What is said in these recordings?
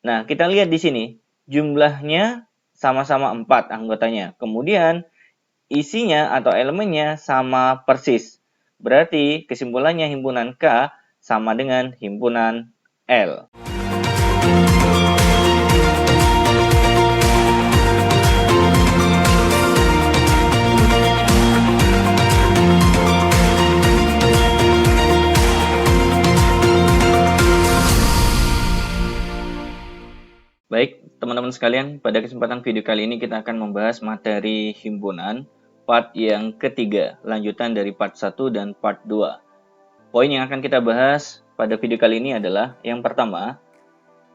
Nah, kita lihat di sini, jumlahnya sama-sama 4 anggotanya. Kemudian, isinya atau elemennya sama persis. Berarti, kesimpulannya himpunan K sama dengan himpunan L. Baik, teman-teman sekalian, pada kesempatan video kali ini kita akan membahas materi himpunan part yang ketiga, lanjutan dari part 1 dan part 2. Poin yang akan kita bahas pada video kali ini adalah yang pertama,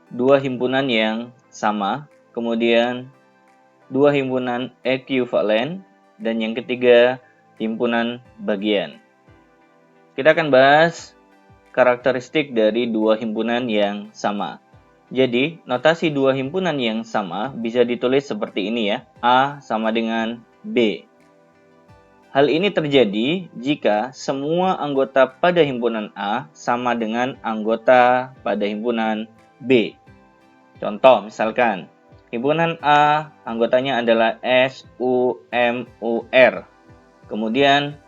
dua himpunan yang sama, kemudian dua himpunan ekuivalen, dan yang ketiga, himpunan bagian. Kita akan bahas karakteristik dari dua himpunan yang sama. Jadi, notasi dua himpunan yang sama bisa ditulis seperti ini ya. A sama dengan B. Hal ini terjadi jika semua anggota pada himpunan A sama dengan anggota pada himpunan B. Contoh, misalkan, himpunan A anggotanya adalah S, U, M, U, R. Kemudian,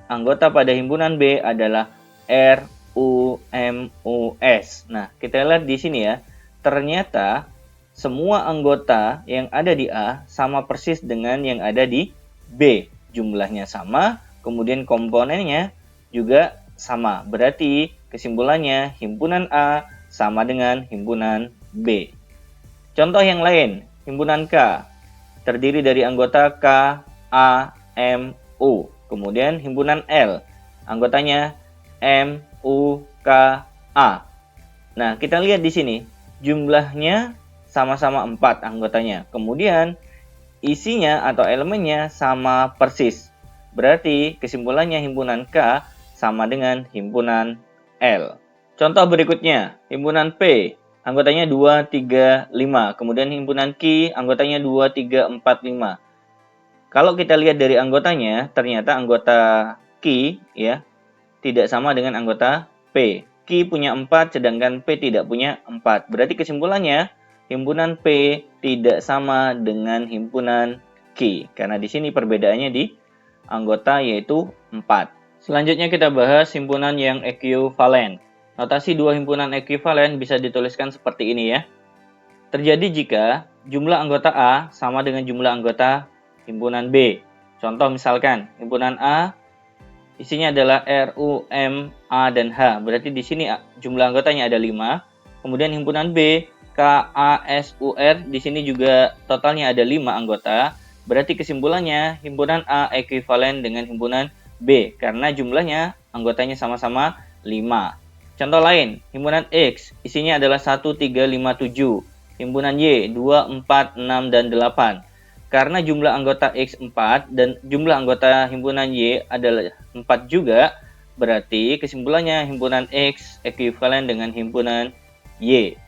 anggota pada himpunan B adalah R, U, M, U, S. Nah, kita lihat di sini ya. Ternyata semua anggota yang ada di A sama persis dengan yang ada di B. Jumlahnya sama, kemudian komponennya juga sama. Berarti kesimpulannya himpunan A sama dengan himpunan B. Contoh yang lain, himpunan K terdiri dari anggota K, A, M, U. Kemudian himpunan L, anggotanya M, U, K, A. Nah, kita lihat di sini. Jumlahnya sama-sama 4 anggotanya. Kemudian isinya atau elemennya sama persis. Berarti kesimpulannya himpunan K sama dengan himpunan L. Contoh berikutnya, himpunan P anggotanya 2, 3, 5. Kemudian himpunan Q anggotanya 2, 3, 4, 5. Kalau kita lihat dari anggotanya, ternyata anggota Q ya tidak sama dengan anggota P. Q punya 4, sedangkan P tidak punya 4. Berarti kesimpulannya, himpunan P tidak sama dengan himpunan Q. Karena di sini perbedaannya di anggota yaitu 4. Selanjutnya kita bahas himpunan yang ekuivalen. Notasi dua himpunan ekuivalen bisa dituliskan seperti ini ya. Terjadi jika jumlah anggota A sama dengan jumlah anggota himpunan B. Contoh misalkan, himpunan A isinya adalah R, U, M, A, dan H. Berarti di sini jumlah anggotanya ada 5. Kemudian himpunan B, K, A, S, U, R. Di sini juga totalnya ada 5 anggota. Berarti kesimpulannya himpunan A ekuivalen dengan himpunan B. Karena jumlahnya anggotanya sama-sama 5. Contoh lain, himpunan X isinya adalah 1, 3, 5, 7. Himpunan Y, 2, 4, 6, dan 8. Karena jumlah anggota X 4 dan jumlah anggota himpunan Y adalah 4 juga, berarti kesimpulannya himpunan X ekuivalen dengan himpunan Y.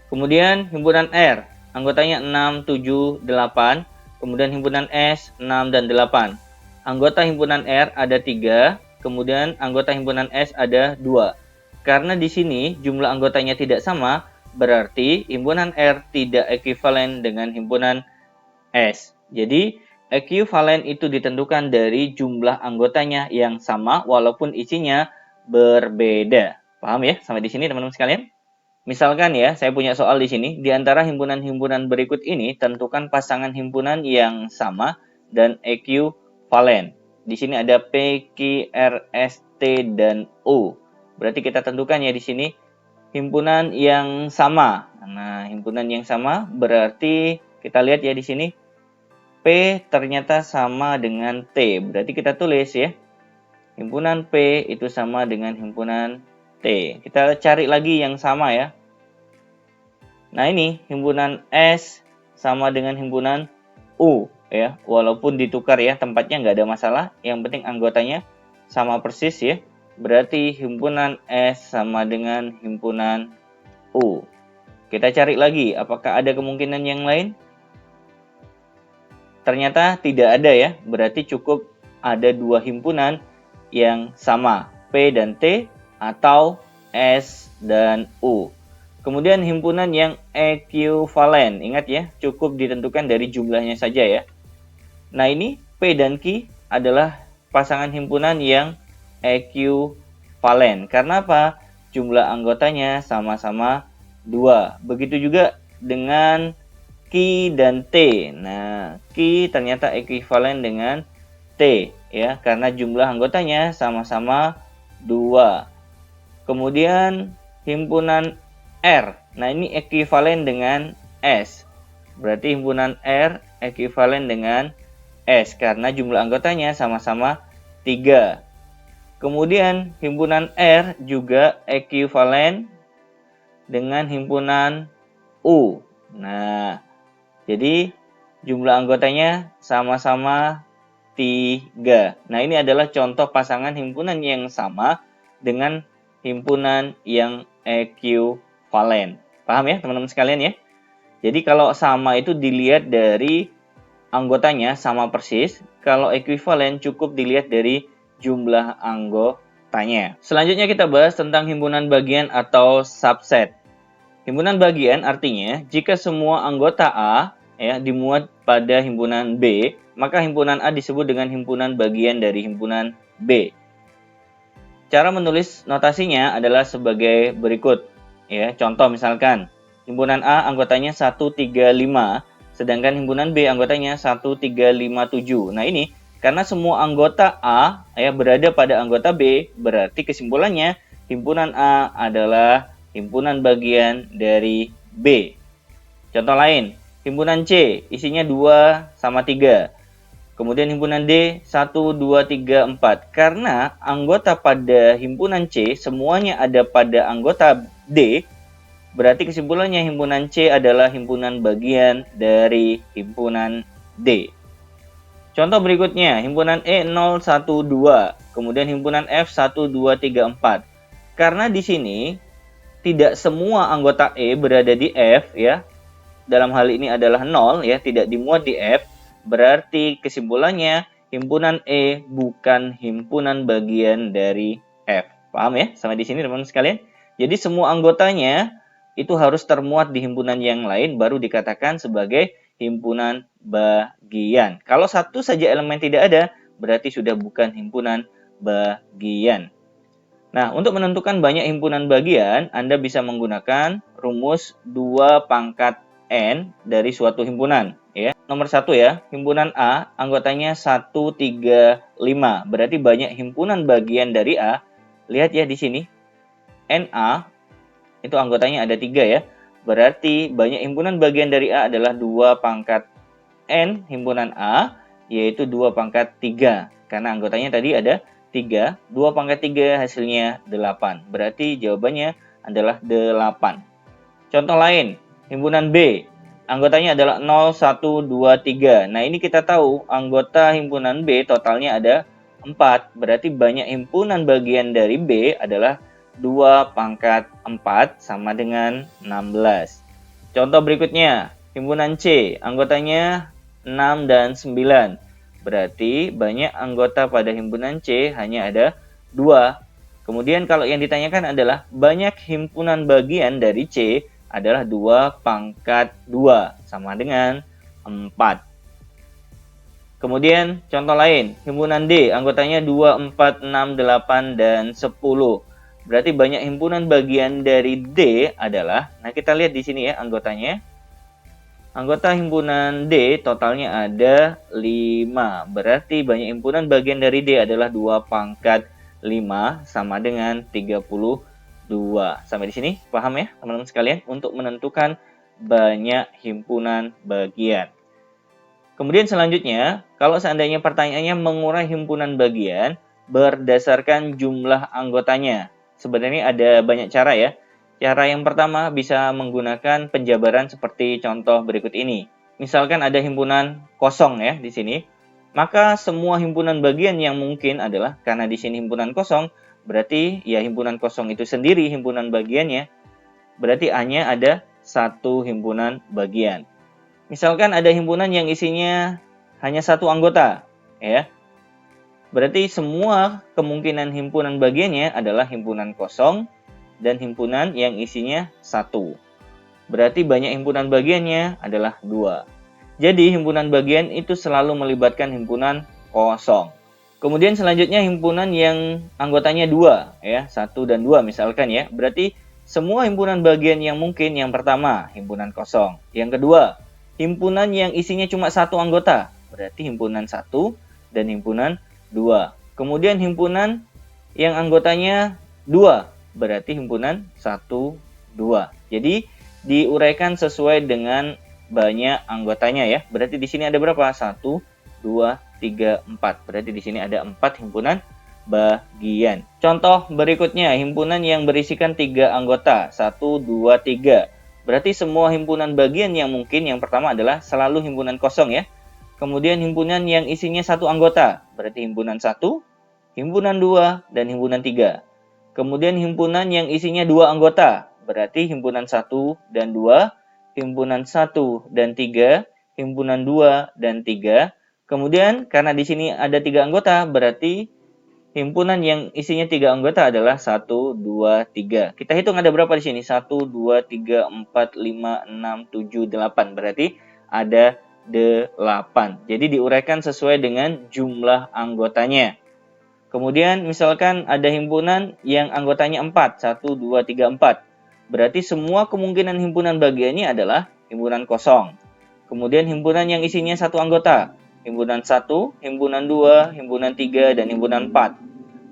Kemudian himpunan R, anggotanya 6, 7, 8. Kemudian himpunan S, 6 dan 8. Anggota himpunan R ada 3, kemudian anggota himpunan S ada 2. Karena di sini jumlah anggotanya tidak sama, berarti himpunan R tidak ekuivalen dengan himpunan S. Jadi, ekuivalen itu ditentukan dari jumlah anggotanya yang sama walaupun isinya berbeda. Paham ya sampai di sini teman-teman sekalian? Misalkan ya, saya punya soal di sini. Di antara himpunan-himpunan berikut ini, tentukan pasangan himpunan yang sama dan ekuivalen. Di sini ada P, Q, R, S, T, dan U. Berarti kita tentukan ya di sini himpunan yang sama. Nah, himpunan yang sama berarti kita lihat ya di sini P ternyata sama dengan T. Berarti kita tulis ya. Himpunan P itu sama dengan himpunan T. Kita cari lagi yang sama ya. Nah, ini himpunan S sama dengan himpunan U ya. Walaupun ditukar ya, tempatnya nggak ada masalah. Yang penting anggotanya sama persis ya. Berarti himpunan S sama dengan himpunan U. Kita cari lagi, apakah ada kemungkinan yang lain? Ternyata tidak ada ya, berarti cukup ada dua himpunan yang sama, P dan T atau S dan U. Kemudian himpunan yang ekuivalen, ingat ya, cukup ditentukan dari jumlahnya saja ya. Nah ini P dan Q adalah pasangan himpunan yang ekuivalen. Karena apa? Jumlah anggotanya sama-sama 2. Begitu juga dengan Q dan T. Nah, Q ternyata ekuivalen dengan T ya, karena jumlah anggotanya sama-sama 2. Kemudian himpunan R. Nah, ini ekuivalen dengan S. Berarti himpunan R ekuivalen dengan S karena jumlah anggotanya sama-sama 3. Kemudian himpunan R juga ekuivalen dengan himpunan U. Nah, jadi jumlah anggotanya sama-sama 3. Nah, ini adalah contoh pasangan himpunan yang sama dengan himpunan yang ekuivalen. Paham ya teman-teman sekalian ya? Jadi kalau sama itu dilihat dari anggotanya sama persis. Kalau ekuivalen cukup dilihat dari jumlah anggotanya. Selanjutnya kita bahas tentang himpunan bagian atau subset. Himpunan bagian artinya jika semua anggota A ya dimuat pada himpunan B, maka himpunan A disebut dengan himpunan bagian dari himpunan B. Cara menulis notasinya adalah sebagai berikut. Ya, contoh misalkan himpunan A anggotanya 135, sedangkan himpunan B anggotanya 1357. Nah ini karena semua anggota A ya berada pada anggota B, berarti kesimpulannya himpunan A adalah himpunan bagian dari B. Contoh lain, himpunan C isinya 2 sama 3. Kemudian himpunan D 1, 2, 3, 4. Karena anggota pada himpunan C semuanya ada pada anggota D, berarti kesimpulannya himpunan C adalah himpunan bagian dari himpunan D. Contoh berikutnya, himpunan E 0, 1, 2. Kemudian himpunan F 1, 2, 3, 4. Karena di sini tidak semua anggota E berada di F ya. Dalam hal ini adalah 0 ya, tidak dimuat di F. Berarti kesimpulannya himpunan E bukan himpunan bagian dari F. Paham ya? Sampai di sini teman-teman sekalian. Jadi semua anggotanya itu harus termuat di himpunan yang lain baru dikatakan sebagai himpunan bagian. Kalau satu saja elemen tidak ada, berarti sudah bukan himpunan bagian. Nah, untuk menentukan banyak himpunan bagian, Anda bisa menggunakan rumus 2 pangkat N dari suatu himpunan. Ya. Nomor 1 ya, himpunan A anggotanya 1, 3, 5. Berarti banyak himpunan bagian dari A. Lihat ya di sini, NA itu anggotanya ada 3 ya. Berarti banyak himpunan bagian dari A adalah 2 pangkat N himpunan A, yaitu 2 pangkat 3. Karena anggotanya tadi ada 3, 2 pangkat 3 hasilnya 8. Berarti jawabannya adalah 8. Contoh lain, himpunan B. Anggotanya adalah 0, 1, 2, 3. Nah ini kita tahu anggota himpunan B totalnya ada 4. Berarti banyak himpunan bagian dari B adalah 2 pangkat 4 sama dengan 16. Contoh berikutnya, himpunan C. Anggotanya 6 dan 9. Berarti banyak anggota pada himpunan C hanya ada 2. Kemudian kalau yang ditanyakan adalah banyak himpunan bagian dari C adalah 2 pangkat 2 sama dengan 4. Kemudian contoh lain, himpunan D anggotanya 2, 4, 6, 8, dan 10. Berarti banyak himpunan bagian dari D adalah, nah kita lihat di sini ya anggotanya. Anggota himpunan D totalnya ada 5. Berarti banyak himpunan bagian dari D adalah 2 pangkat 5 sama dengan 32. Sampai di sini paham ya teman-teman sekalian untuk menentukan banyak himpunan bagian. Kemudian selanjutnya, kalau seandainya pertanyaannya mengurai himpunan bagian berdasarkan jumlah anggotanya. Sebenarnya ada banyak cara ya. Cara yang pertama bisa menggunakan penjabaran seperti contoh berikut ini. Misalkan ada himpunan kosong ya di sini. Maka semua himpunan bagian yang mungkin adalah karena di sini himpunan kosong, berarti ya himpunan kosong itu sendiri himpunan bagiannya. Berarti hanya ada satu himpunan bagian. Misalkan ada himpunan yang isinya hanya satu anggota, ya. Berarti semua kemungkinan himpunan bagiannya adalah himpunan kosong dan himpunan yang isinya 1. Berarti banyak himpunan bagiannya adalah 2. Jadi himpunan bagian itu selalu melibatkan himpunan kosong. Kemudian selanjutnya himpunan yang anggotanya 2, ya, 1 dan 2 misalkan ya. Berarti semua himpunan bagian yang mungkin, yang pertama himpunan kosong. Yang kedua, himpunan yang isinya cuma 1 anggota. Berarti himpunan 1 dan himpunan 2. Kemudian himpunan yang anggotanya 2, berarti himpunan 1, 2. Jadi diuraikan sesuai dengan banyak anggotanya ya. Berarti di sini ada berapa? 1, 2, 3, 4. Berarti di sini ada 4 himpunan bagian. Contoh berikutnya, himpunan yang berisikan 3 anggota. 1, 2, 3. Berarti semua himpunan bagian yang mungkin yang pertama adalah selalu himpunan kosong ya. Kemudian himpunan yang isinya 1 anggota. Berarti himpunan 1, himpunan 2, dan himpunan 3. Kemudian himpunan yang isinya 2 anggota. Berarti himpunan 1 dan 2, himpunan 1 dan 3, himpunan 2 dan 3. Kemudian karena di sini ada 3 anggota, berarti himpunan yang isinya 3 anggota adalah 1, 2, 3. Kita hitung ada berapa di sini? 1, 2, 3, 4, 5, 6, 7, 8. Berarti ada 8. Jadi diuraikan sesuai dengan jumlah anggotanya. Kemudian misalkan ada himpunan yang anggotanya 4. 1, 2, 3, 4. Berarti semua kemungkinan himpunan bagiannya adalah himpunan kosong. Kemudian himpunan yang isinya 1 anggota. Himpunan 1, himpunan 2, himpunan 3, dan himpunan 4.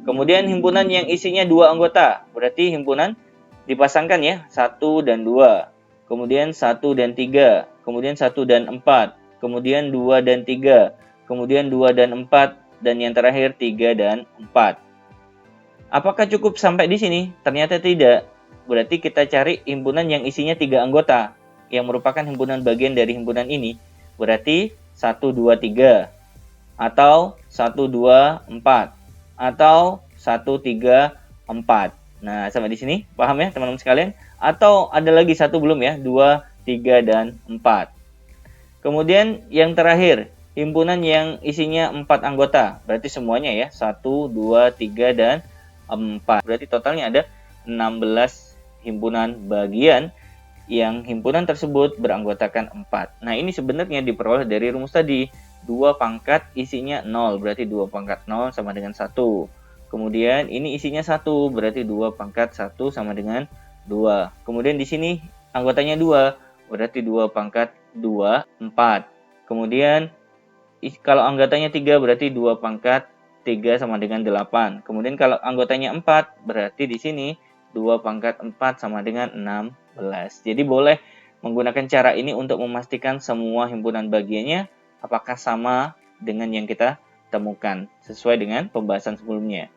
Kemudian himpunan yang isinya 2 anggota. Berarti himpunan dipasangkan ya, 1 dan 2. Kemudian 1 dan 3. Kemudian 1 dan 4. Kemudian 2 dan 3. Kemudian 2 dan 4. Dan yang terakhir 3 dan 4. Apakah cukup sampai di sini? Ternyata tidak. Berarti kita cari himpunan yang isinya 3 anggota, yang merupakan himpunan bagian dari himpunan ini. Berarti 1, 2, 3. Atau 1, 2, 4. Atau 1, 3, 4. Nah, sampai di sini paham ya teman-teman sekalian? Atau ada lagi satu belum ya? 2, 3, dan 4. Kemudian yang terakhir, himpunan yang isinya 4 anggota. Berarti semuanya ya, 1, 2, 3, dan 4. Berarti totalnya ada 16 himpunan bagian yang himpunan tersebut beranggotakan 4. Nah, ini sebenarnya diperoleh dari rumus tadi. 2 pangkat isinya 0, berarti 2 pangkat 0 sama dengan 1. Kemudian ini isinya 1, berarti 2 pangkat 1 sama dengan 2. Kemudian di sini anggotanya 2, berarti 2 pangkat 2, 4. Kemudian kalau anggotanya 3, berarti 2 pangkat 3 sama dengan 8. Kemudian kalau anggotanya 4, berarti di sini 2 pangkat 4 sama dengan 16. Jadi boleh menggunakan cara ini untuk memastikan semua himpunan bagiannya apakah sama dengan yang kita temukan sesuai dengan pembahasan sebelumnya.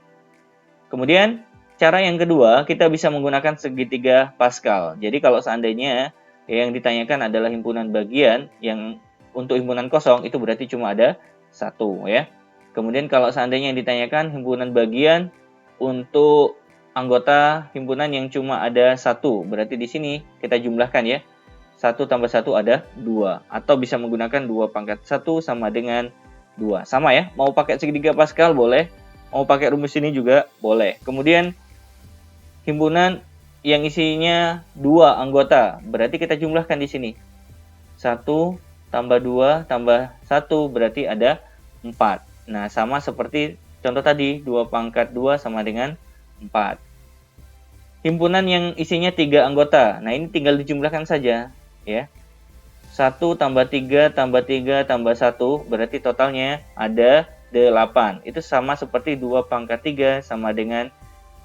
Kemudian cara yang kedua, kita bisa menggunakan segitiga Pascal. Jadi kalau seandainya yang ditanyakan adalah himpunan bagian yang untuk himpunan kosong, itu berarti cuma ada 1 ya. Kemudian kalau seandainya yang ditanyakan himpunan bagian untuk anggota himpunan yang cuma ada 1, berarti di sini kita jumlahkan ya. 1 tambah 1 ada 2. Atau bisa menggunakan 2 pangkat 1 sama dengan 2. Sama ya, mau pakai segitiga Pascal boleh, mau pakai rumus ini juga boleh. Kemudian himpunan yang isinya 2 anggota, berarti kita jumlahkan di sini. 1 tambah 2 tambah 1 berarti ada 4. Nah, sama seperti contoh tadi, 2 pangkat 2 sama dengan 4. Himpunan yang isinya 3 anggota. Nah, ini tinggal dijumlahkan saja ya. 1 tambah 3 tambah 3 tambah 1 berarti totalnya ada 8. Itu sama seperti 2 pangkat 3 sama dengan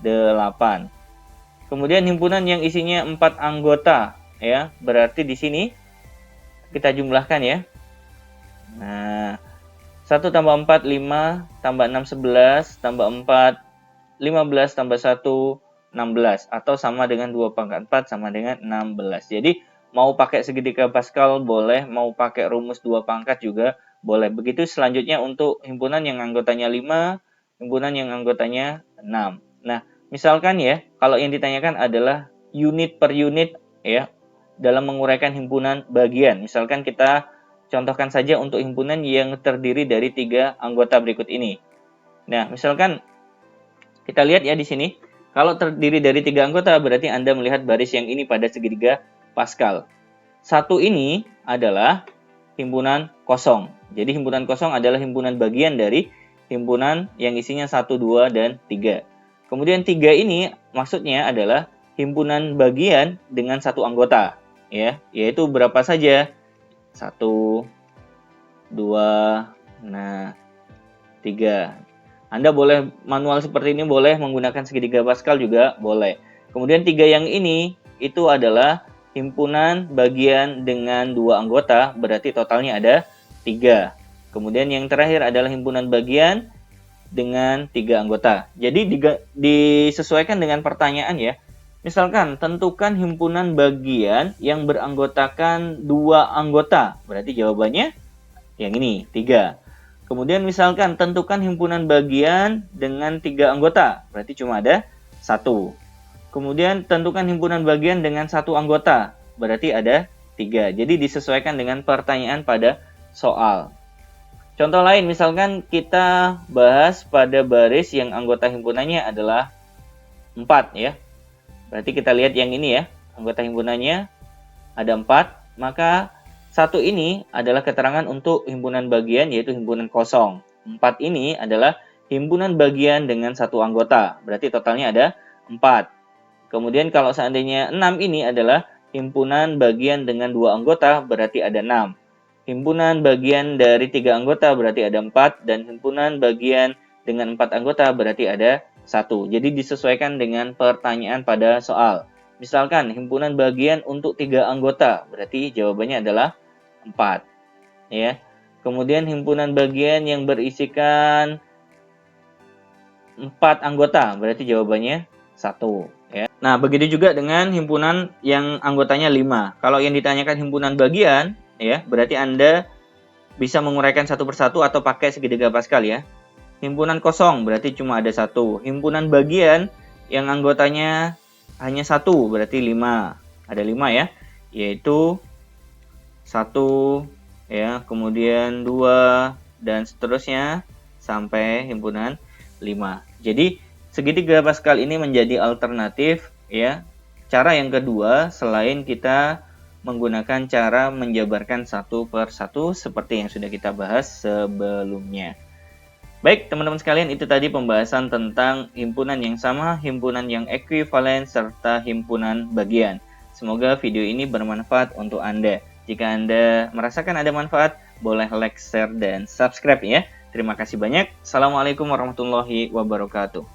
8. Kemudian himpunan yang isinya 4 anggota ya. Berarti di sini kita jumlahkan ya. Nah, 1 tambah 4 5 tambah 6 11 tambah 4 15 tambah 1 16 atau sama dengan 2 pangkat 4 sama dengan 16. Jadi mau pakai segitiga Pascal boleh, mau pakai rumus 2 pangkat juga boleh. Begitu selanjutnya untuk himpunan yang anggotanya 5, himpunan yang anggotanya 6. Nah, misalkan ya, kalau yang ditanyakan adalah unit per unit ya dalam menguraikan himpunan bagian. Misalkan kita contohkan saja untuk himpunan yang terdiri dari 3 anggota berikut ini. Nah, misalkan kita lihat ya di sini. Kalau terdiri dari 3 anggota, berarti Anda melihat baris yang ini pada segitiga Pascal. 1 ini adalah himpunan kosong. Jadi himpunan kosong adalah himpunan bagian dari himpunan yang isinya 1, 2, dan 3. Kemudian 3 ini maksudnya adalah himpunan bagian dengan 1 anggota, ya, yaitu berapa saja? 1, 2, nah 3. Anda boleh manual seperti ini, boleh menggunakan segitiga Pascal juga boleh. Kemudian 3 yang ini itu adalah himpunan bagian dengan 2 anggota, berarti totalnya ada 3. Kemudian yang terakhir adalah himpunan bagian dengan 3 anggota. Jadi disesuaikan dengan pertanyaan ya. Misalkan tentukan himpunan bagian yang beranggotakan 2 anggota, berarti jawabannya yang ini 3. Kemudian misalkan tentukan himpunan bagian dengan 3 anggota, berarti cuma ada 1. Kemudian tentukan himpunan bagian dengan 1 anggota, berarti ada 3. Jadi disesuaikan dengan pertanyaan pada soal. Contoh lain, misalkan kita bahas pada baris yang anggota himpunannya adalah 4 ya. Berarti kita lihat yang ini ya, anggota himpunannya ada 4, maka 1 ini adalah keterangan untuk himpunan bagian, yaitu himpunan kosong. 4 ini adalah himpunan bagian dengan 1 anggota, berarti totalnya ada 4. Kemudian kalau seandainya 6 ini adalah himpunan bagian dengan 2 anggota, berarti ada 6. Himpunan bagian dari 3 anggota berarti ada 4, dan himpunan bagian dengan 4 anggota berarti ada 1. Jadi disesuaikan dengan pertanyaan pada soal. Misalkan himpunan bagian untuk 3 anggota, berarti jawabannya adalah 4 ya. Kemudian himpunan bagian yang berisikan 4 anggota, berarti jawabannya 1 ya. Nah, begitu juga dengan himpunan yang anggotanya 5. Kalau yang ditanyakan himpunan bagian ya, berarti Anda bisa menguraikan satu persatu atau pakai segitiga Pascal ya. Himpunan kosong berarti cuma ada 1. Himpunan bagian yang anggotanya hanya 1 berarti 5. Ada 5 ya, yaitu 1 ya, kemudian 2 dan seterusnya sampai himpunan 5. Jadi segitiga Pascal ini menjadi alternatif ya. Cara yang kedua selain kita menggunakan cara menjabarkan satu per satu seperti yang sudah kita bahas sebelumnya. Baik teman-teman sekalian, itu tadi pembahasan tentang himpunan yang sama, himpunan yang ekuivalen, serta himpunan bagian. Semoga video ini bermanfaat untuk Anda. Jika Anda merasakan ada manfaat, boleh like, share, dan subscribe ya. Terima kasih banyak. Assalamualaikum warahmatullahi wabarakatuh.